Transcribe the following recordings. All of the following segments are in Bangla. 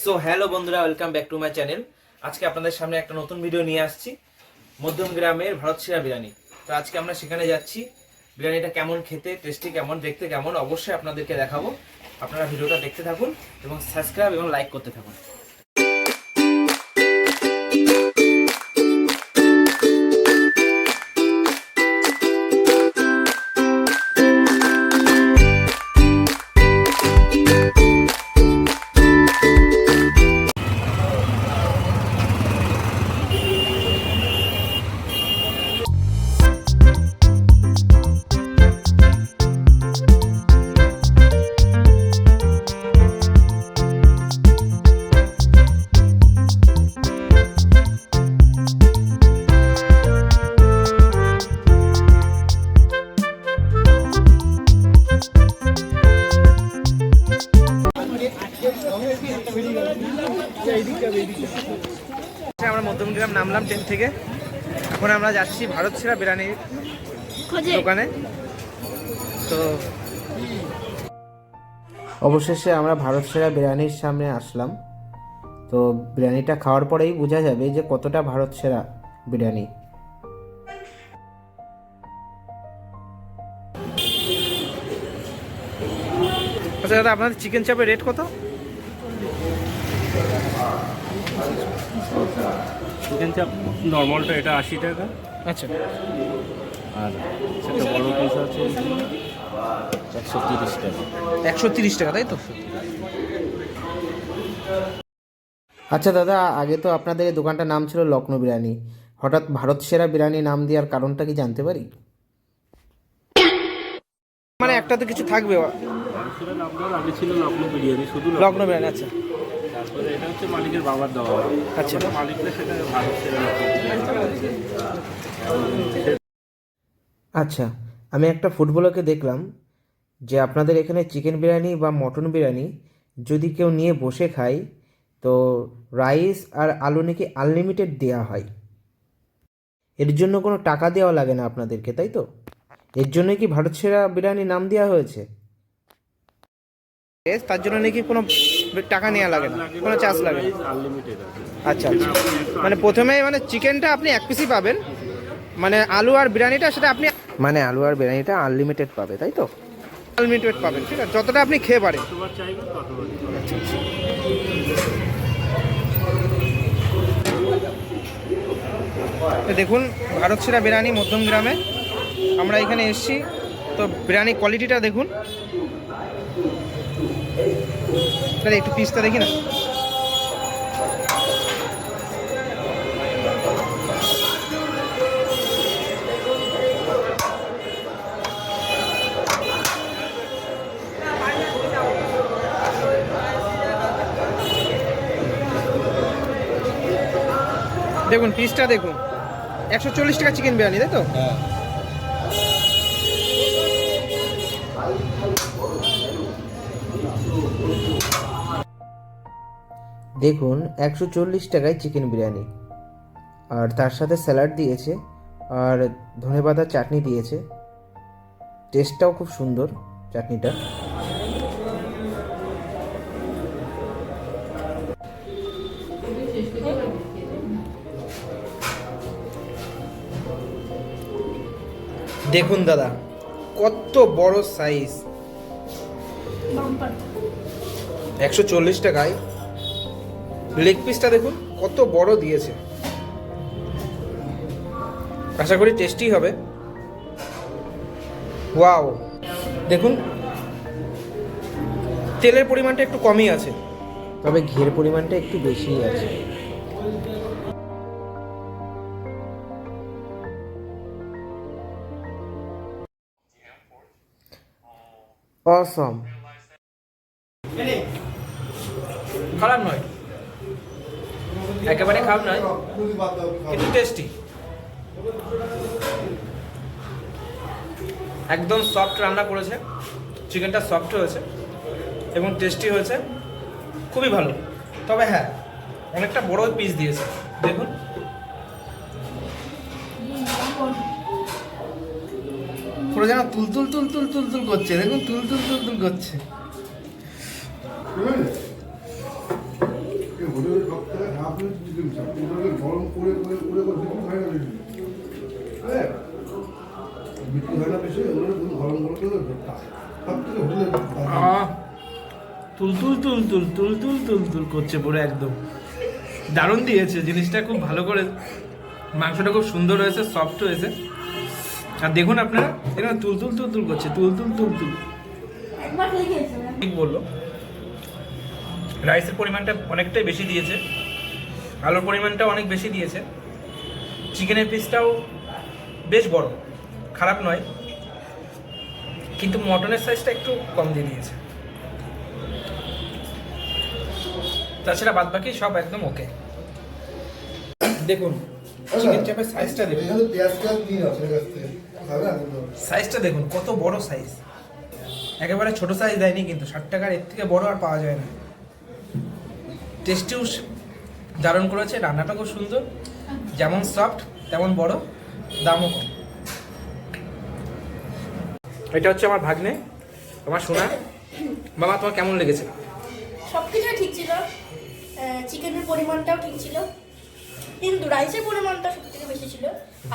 সো হ্যালো বন্ধুরা, welcome back to my channel. আজকে আপনাদের সামনে একটা নতুন ভিডিও নিয়ে আসছি, মধ্যম গ্রামের ভারত সেরা বিরিয়ানি। তো আজকে আমরা সেখানে যাচ্ছি। বিরিয়ানিটা কেমন খেতে, টেস্টি কেমন, দেখতে কেমন, অবশ্যই আপনাদেরকে দেখাবো। আপনারা ভিডিওটা দেখতে থাকুন এবং সাবস্ক্রাইব এবং লাইক করতে থাকুন। আমরা মধ্যমগ্রাম নামলাম ট্রেন থেকে। এখন আমরা যাচ্ছি ভারত সেরা বিরিয়ানির দোকানে। তো অবশেষে আমরা ভারত সেরা বিরিয়ানির সামনে আসলাম। তো বিরিয়ানিটা খাওয়ার পরেই বোঝা যাবে যে কতটা ভারত সেরা বিরিয়ানি। আচ্ছা দাদা, আপনাদের চিকেন চাপের রেট কত? চিকেন চাপ নর্মালটা এটা 80 টাকা। আচ্ছা, আর সেটা বড় পিস আছে 130 টাকা। 130 টাকা, তাই তো? আচ্ছা দাদা, আগে তো আপনাদের এই দোকানটার নাম ছিল লখনৌ বিরিয়ানি, হঠাৎ ভারত সেরা বিরিয়ানি নাম দেওয়ার কারণটা কি জানতে পারি? মানে একটা তো কিছু থাকবে। সেটা নাম দেওয়ার আগে ছিল লখনৌ বিরিয়ানি, শুধু লখনৌ বিরিয়ানি। আচ্ছা, তারপরে এটা হচ্ছে মালিকের বাবার দেওয়া। আচ্ছা, মালিকটা সেটা ভারত সেরা লখনৌ বিরিয়ানি। আচ্ছা। আমি একটা ফুটবলারকে দেখলাম যে আপনাদের এখানে চিকেন বিরিয়ানি বা মটন বিরিয়ানি যদি কেউ নিয়ে বসে খায় তো রাইস আর আলু নাকি আনলিমিটেড দেওয়া হয়। এর জন্য কোনো টাকা দেওয়া লাগে না আপনাদেরকে, তাই তো? এর জন্য কি ভারত সেরা বিরিয়ানি নাম দেওয়া হয়েছে? তার জন্য নাকি কোনো টাকা নেওয়া লাগে না, কোনো চার্জ লাগে না? আনলিমিটেড আছে। আচ্ছা আচ্ছা, মানে প্রথমে মানে চিকেনটা আপনি এক পিসই পাবেন, মানে আলু আর বিরিয়ানিটা সেটা আপনি মানে আলু আর বিরিয়ানিটা আনলিমিটেড পাবে, তাই তো? আনলিমিটেড পাবেন, ঠিক আছে, যতটা আপনি খেয়ে পারেন। যতবার চাইবেন ততবার। তো দেখুন, ভারত সেরা বিরিয়ানি মধ্যম গ্রামে আমরা এখানে এসেছি। তো বিরিয়ানি কোয়ালিটিটা দেখুন। তাহলে একটু পিসটা দেখি না। দেখুন পিসটা দেখুন, 140 টাকা চিকেন বিরিয়ানি, তাই তো? দেখুন 140 টাকায় চিকেন বিরিয়ানি, আর তার সাথে স্যালাড দিয়েছে আর ধনেপাতা চাটনি দিয়েছে। টেস্টটাও খুব সুন্দর চাটনিটা। দেখুন দাদা, কত বড় সাইজ, 140 টাকায় লেগ পিসটা দেখুন কত বড় দিয়েছে। আশা করি টেস্টি হবে। ওয়াও, দেখুন তেলের পরিমাণটা একটু কমই আছে, তবে ঘিয়ের পরিমাণটা একটু বেশিই আছে। অসম, খারাপ নয়, একেবারে খারাপ নয়, কিন্তু টেস্টি। একদম সফট রান্না করেছে, চিকেনটা সফট হয়েছে এবং টেস্টি হয়েছে, খুবই ভালো। তবে হ্যাঁ, অনেকটা বড় পিস দিয়েছে। দেখুন পুরো যেন তুলতুল তুলতুল তুলতুল করছে, দেখুন তুলতুল তুলতুল করছে। চিকেন চাপ ওটাকে গরম করে বিক্রি হয় না বেশি। হ্যাঁ বিক্রি হয় না বেশি, ওগুলো গরম গরম করে ভর্তা সব থেকে হোটেলে তুল তুল তুল তুল তুল তুল তুল তুল করছে পুরো একদম দারুণ দিয়েছে জিনিসটা, খুব ভালো করে মাংসটা খুব সুন্দর হয়েছে, সফট হয়েছে। আর দেখুন আপনারা এখানে তুল তুল তুল তুল করছে, তুল তুল তুল তুল। ঠিক বললো, রাইসের পরিমাণটা অনেকটাই বেশি দিয়েছে, আলুর পরিমাণটা অনেক বেশি দিয়েছে, চিকেনের পিসটাও বেশ বড়, খারাপ নয়, কিন্তু মটনের সাইজটা একটু কম দিয়ে দিয়েছে। তাছাড়া বাদ বাকি সব একদম ওকে। দেখুন চিকেন চাপের সাইজটা দেখুন, এখানে পেঁয়াজ টেয়াজ নিয়ে আসে কাছ থেকে খাবে না কিন্তু। সাইজটা দেখুন কত বড় সাইজ, একেবারে ছোট সাইজ দেয়নি কিন্তু, 60 টাকার এর থেকে বড় আর পাওয়া যায় না। টেস্টিও দারুণ করেছে, রান্নাটা খুব সুন্দর, যেমন সফট তেমন বড়, দামও কম। এটা হচ্ছে আমার ভাগ্নে, আমার সোনা। বাবা তোমার কেমন লেগেছে? সব কিছুই ঠিক ছিল, চিকেনের পরিমাণটাও ঠিক ছিল, কিন্তু রাইসের পরিমাণটা সব থেকে বেশি ছিল,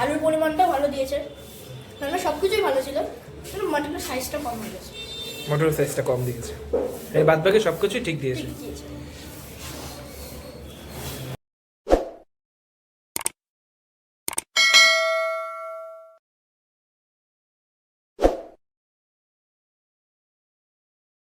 আলুর পরিমাণটাও ভালো দিয়েছে, রান্না সব কিছুই ভালো ছিল, কিন্তু মাটনের সাইজটা কম হয়ে গেছে। মটরের সাইজটা কম দিয়েছে, এই বাদ বাকি সব কিছুই ঠিক দিয়েছে। ঠিক দিয়েছে।